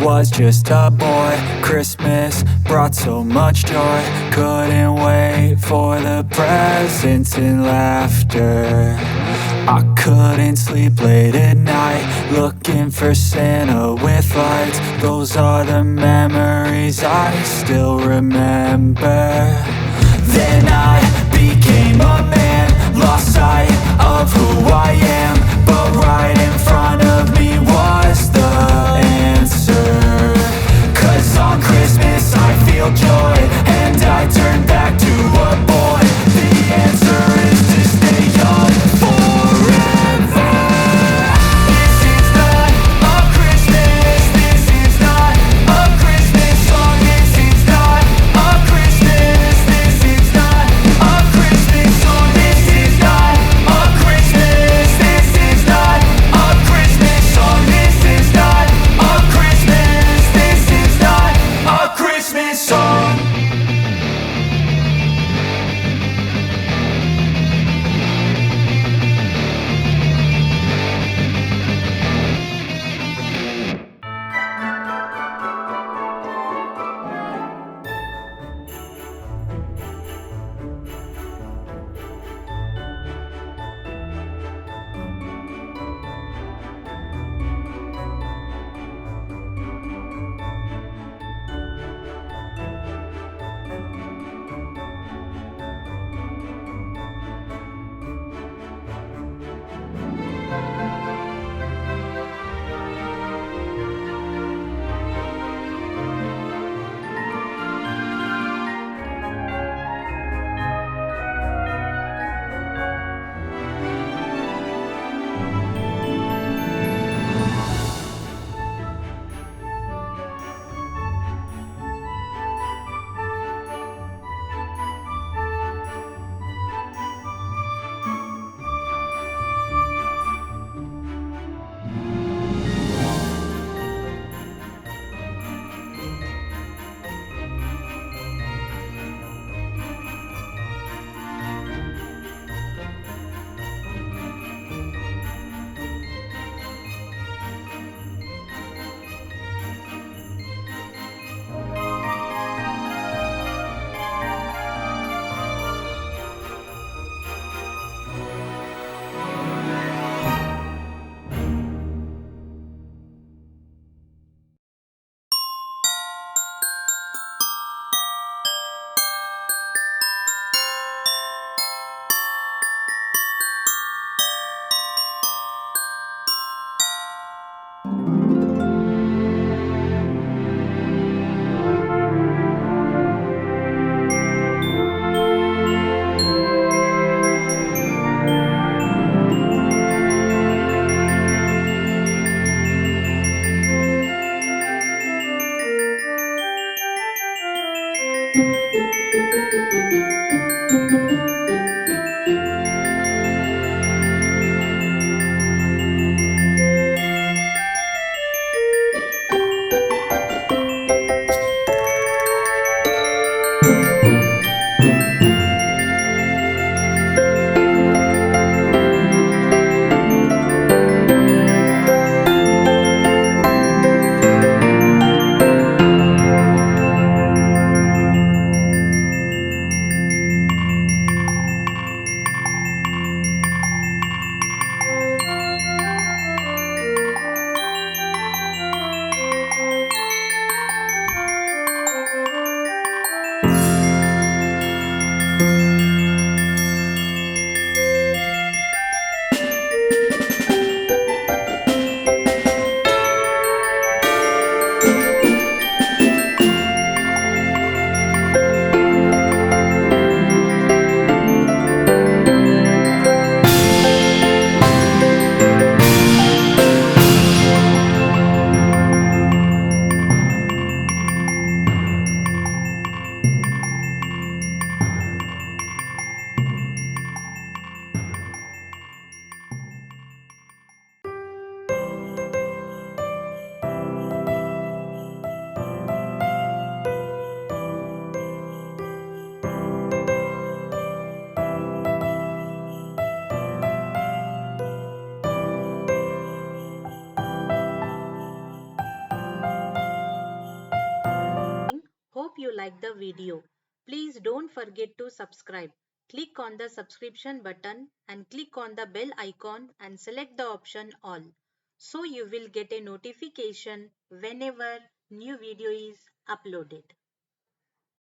was just a boy. Christmas brought so much joy. Couldn't wait for the presents and laughter. I couldn't sleep late at night, looking for Santa with lights. Those are the memories I still remember. Then I became a man, lost sight of who I am. But right in front of me was the answer. 'Cause on Christmas I feel joy, and I turn back to a boy. The answer is to stay young forever. This is not a Christmas, this is not a Christmas song. This is not a Christmas, this is not a Christmas song. This is not a Christmas, this hope you like the video. Please don't forget to subscribe. Click on the subscription button and click on the bell icon and select the option all. So you will get a notification whenever new video is uploaded.